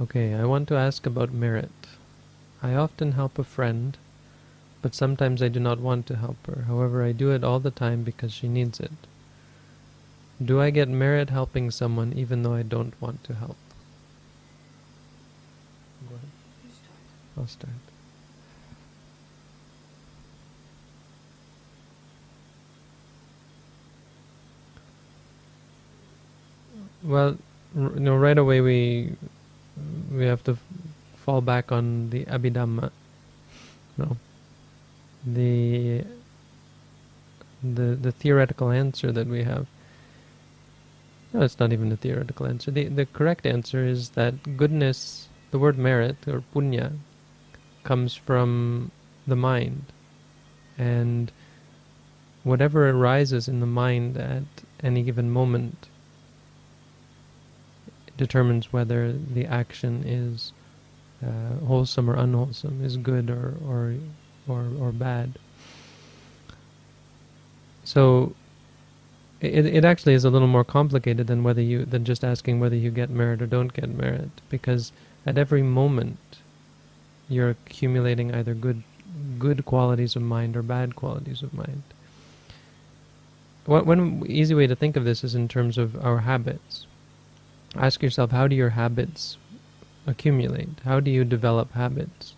Okay, I want to ask about merit. I often help a friend, but sometimes I do not want to help her. However, I do it all the time because she needs it. Do I get merit helping someone even though I don't want to help? Go ahead. You start. I'll start. Well, right away we have to fall back on the Abhidhamma. No, the theoretical answer that we have. No, it's not even a theoretical answer. The correct answer is that goodness, the word merit or punya, comes from the mind, and whatever arises in the mind at any given moment determines whether the action is wholesome or unwholesome, is good or bad. So it actually is a little more complicated than just asking whether you get merit or don't get merit, because at every moment you're accumulating either good qualities of mind or bad qualities of mind. One easy way to think of this is in terms of our habits. Ask yourself, how do your habits accumulate? How do you develop habits?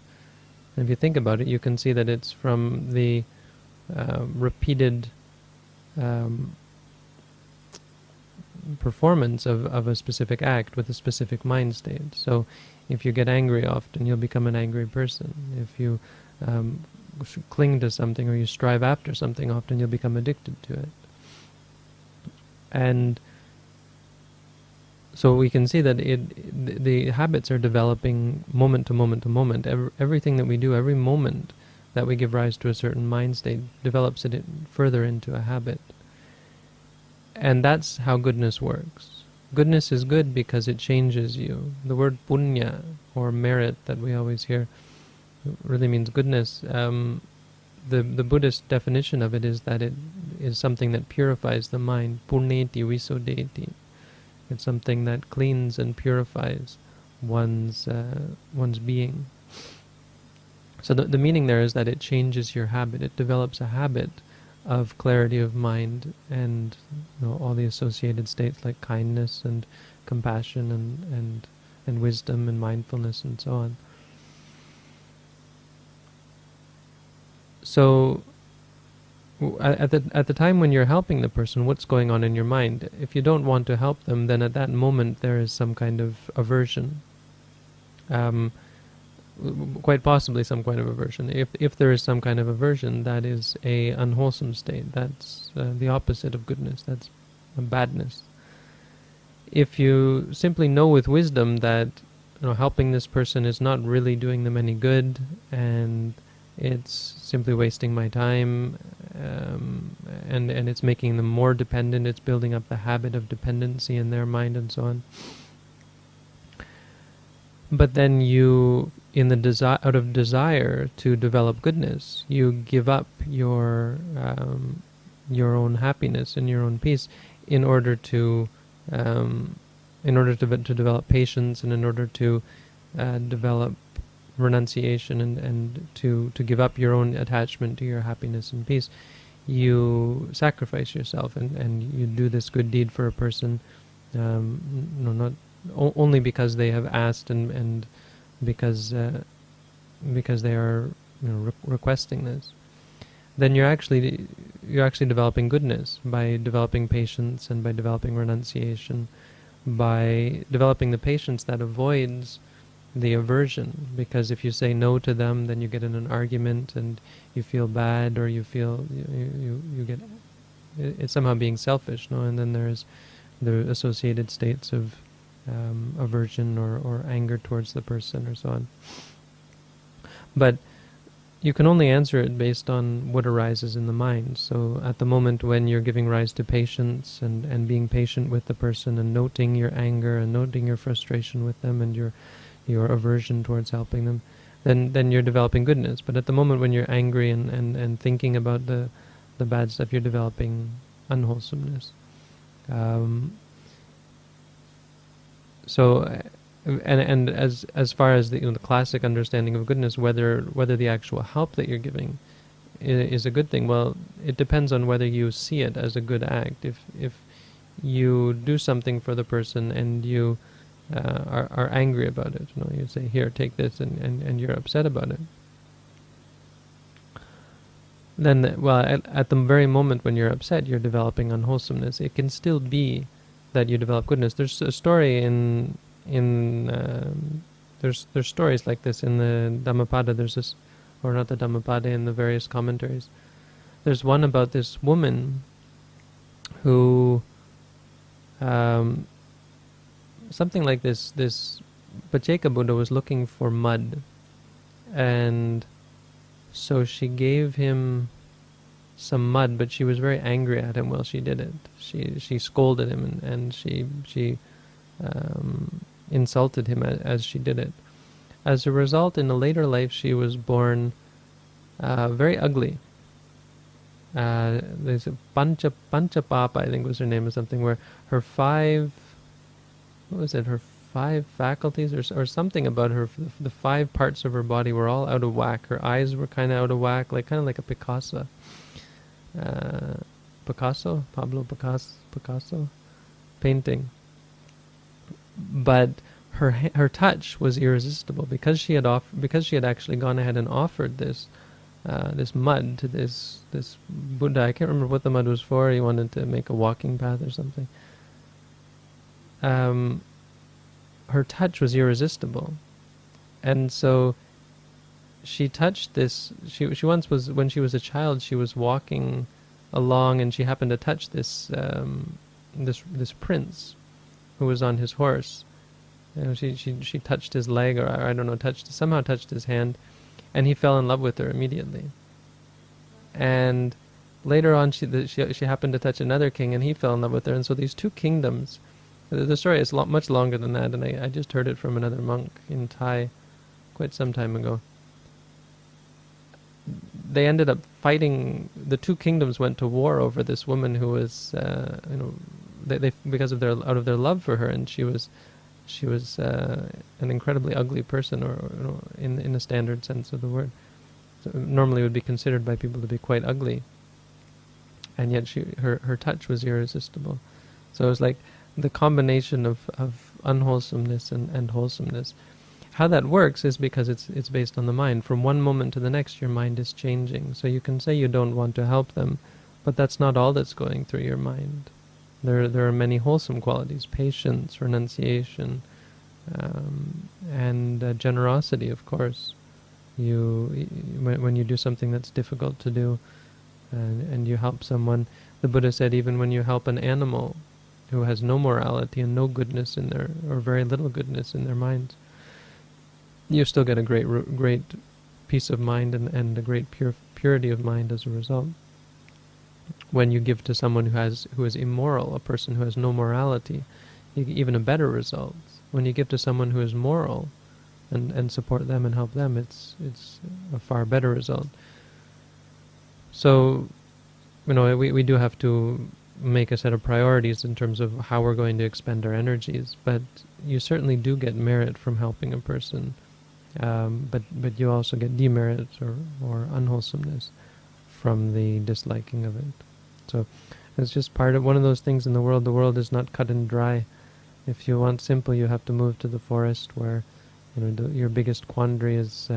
And if you think about it, you can see that it's from the repeated performance of a specific act with a specific mind state. So if you get angry often, you'll become an angry person. If you cling to something or you strive after something often, you'll become addicted to it. And so we can see that the habits are developing moment to moment to moment. Everything that we do, every moment that we give rise to a certain mind state, develops it further into a habit. And that's how goodness works. Goodness is good because it changes you. The word punya, or merit, that we always hear, really means goodness. The Buddhist definition of it is that it is something that purifies the mind. Punneti visodeti. It's something that cleans and purifies one's being. So the meaning there is that it changes your habit. It develops a habit of clarity of mind and all the associated states like kindness and compassion and wisdom and mindfulness and so on. So at the time when you're helping the person, what's going on in your mind? If you don't want to help them, then at that moment there is some kind of aversion. Quite possibly some kind of aversion. If there is some kind of aversion, that is a unwholesome state. That's the opposite of goodness. That's a badness. If you simply know with wisdom that helping this person is not really doing them any good, and it's simply wasting my time, and it's making them more dependent, it's building up the habit of dependency in their mind and so on. But then you, out of desire to develop goodness, you give up your own happiness and your own peace in order to develop patience, and in order to develop renunciation, and to give up your own attachment to your happiness and peace. You sacrifice yourself and you do this good deed for a person, not only because they have asked and because they are requesting this. Then you're actually developing goodness by developing patience and by developing renunciation, by developing the patience that avoids the aversion. Because if you say no to them, then you get in an argument and you feel bad, or you feel you get it's somehow being selfish, and then there's the associated states of aversion or anger towards the person or so on. But you can only answer it based on what arises in the mind. So at the moment when you're giving rise to patience and being patient with the person and noting your anger and noting your frustration with them and your aversion towards helping them, then you're developing goodness. But at the moment when you're angry and thinking about the bad stuff, you're developing unwholesomeness. So and as far as the classic understanding of goodness, whether the actual help that you're giving is a good thing, well, it depends on whether you see it as a good act. If you do something for the person and you are angry about it, you say, here, take this, and you're upset about it, then, well, at the very moment when you're upset, you're developing unwholesomeness. It can still be that you develop goodness. There's a story there's stories like this in the Dhammapada. There's this, or not the Dhammapada, in the various commentaries. There's one about this woman who, something like this Pacheka Buddha was looking for mud, and so she gave him some mud, but she was very angry at him while she did it. She scolded him and she insulted him as she did it. As a result, in a later life, she was born very ugly. There's a Panchapapa, I think was her name, or something, where her five faculties or something about her, the 5 parts of her body were all out of whack. Her eyes were kind of out of whack, kind of like a Picasso. Pablo Picasso painting. But her touch was irresistible because she had actually gone ahead and offered this mud to this Buddha. I can't remember what the mud was for. He wanted to make a walking path or something. Her touch was irresistible, and so she touched this. She once was, when she was a child, she was walking along, and she happened to touch this this prince who was on his horse. She touched his leg, or I don't know, somehow touched his hand, and he fell in love with her immediately. And later on, she happened to touch another king, and he fell in love with her. And so these 2 kingdoms. The story is much longer than that, and I just heard it from another monk in Thai quite some time ago. They ended up fighting. The 2 kingdoms went to war over this woman who was, they because of out of their love for her, and she was an incredibly ugly person, or in a standard sense of the word. So normally would be considered by people to be quite ugly, and yet her touch was irresistible. So it was like the combination of unwholesomeness and wholesomeness. How that works is because it's based on the mind. From one moment to the next, your mind is changing. So you can say you don't want to help them, but that's not all that's going through your mind. There are many wholesome qualities: patience, renunciation, and generosity, of course. When you do something that's difficult to do, and you help someone, the Buddha said, even when you help an animal who has no morality and no goodness in their, or very little goodness in their minds, you still get a great peace of mind and a great purity of mind as a result. When you give to someone who is immoral, a person who has no morality, you get even a better result. When you give to someone who is moral and support them and help them, it's a far better result. So, we do have to make a set of priorities in terms of how we're going to expend our energies, but you certainly do get merit from helping a person, but you also get demerit or unwholesomeness from the disliking of it. So it's just one of those things in the world. The world is not cut and dry. If you want simple, you have to move to the forest where your biggest quandary is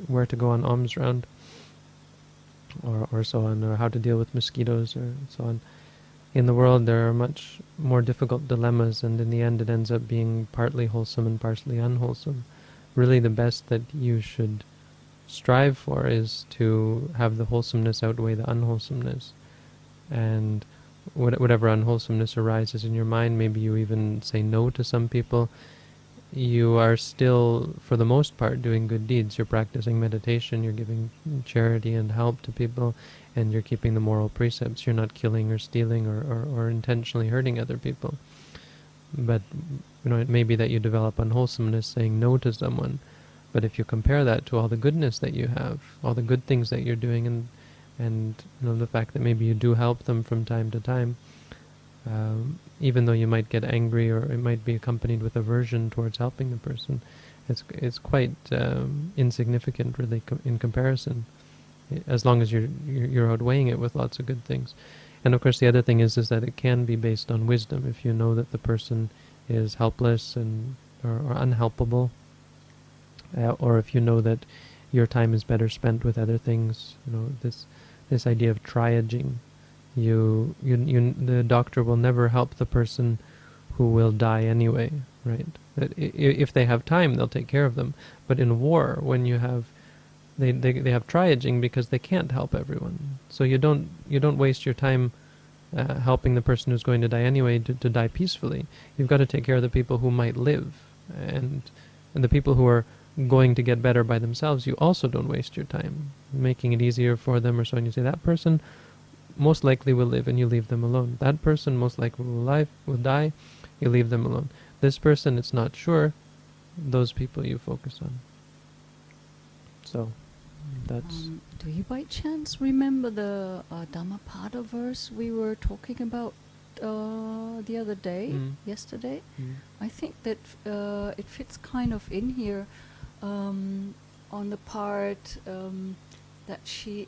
where to go on alms round, or so on, or how to deal with mosquitoes, or so on. In the world, there are much more difficult dilemmas, and in the end, it ends up being partly wholesome and partially unwholesome. Really, the best that you should strive for is to have the wholesomeness outweigh the unwholesomeness. And whatever unwholesomeness arises in your mind, maybe you even say no to some people, you are still, for the most part, doing good deeds. You're practicing meditation, you're giving charity and help to people, and you're keeping the moral precepts. You're not killing or stealing or intentionally hurting other people. But it may be that you develop unwholesomeness saying no to someone. But if you compare that to all the goodness that you have, all the good things that you're doing, and the fact that maybe you do help them from time to time, Even though you might get angry or it might be accompanied with aversion towards helping the person, it's quite insignificant really in comparison, as long as you're outweighing it with lots of good things. And of course the other thing is that it can be based on wisdom. If you know that the person is helpless and or unhelpable, or if you know that your time is better spent with other things, this idea of triaging. The doctor will never help the person who will die anyway, right? If they have time, they'll take care of them. But in war, when you have they have triaging because they can't help everyone. So you don't waste your time helping the person who's going to die anyway to die peacefully. You've got to take care of the people who might live, and the people who are going to get better by themselves. You also don't waste your time making it easier for them or so. And you say that person most likely will live, and you leave them alone. That person most likely will die, you leave them alone. This person, it's not sure. Those people you focus on. So that's... do you by chance remember the Dhammapada verse we were talking about the other day, yesterday? I think that it fits kind of in here on the part that she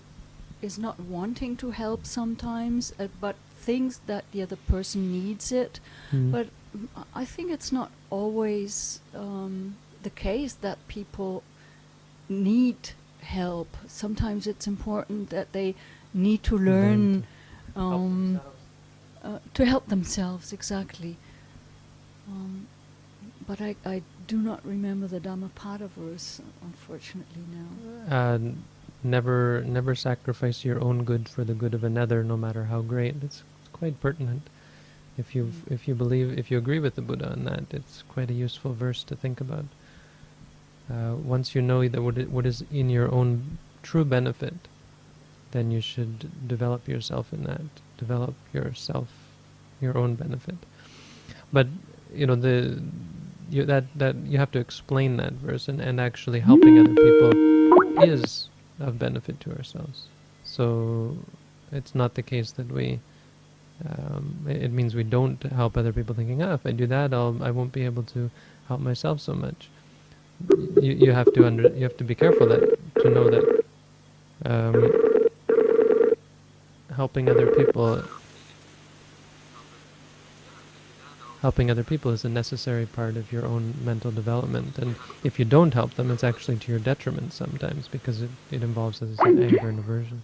is not wanting to help sometimes, but thinks that the other person needs it. But I think it's not always the case that people need help. Sometimes it's important that they need to learn to help themselves, exactly. But I do not remember the Dhammapada verse, unfortunately, now. Never sacrifice your own good for the good of another, no matter how great. It's quite pertinent. If you agree with the Buddha on that, it's quite a useful verse to think about. Once you know that what is in your own true benefit, then you should develop yourself in that. Develop your own benefit. But you have to explain that verse, and actually helping other people is of benefit to ourselves. So it's not the case that it means we don't help other people, thinking, if I do that, I won't be able to help myself so much. You have to be careful to know that helping other people is a necessary part of your own mental development. And if you don't help them, it's actually to your detriment sometimes, because it involves, as I said, anger and aversion.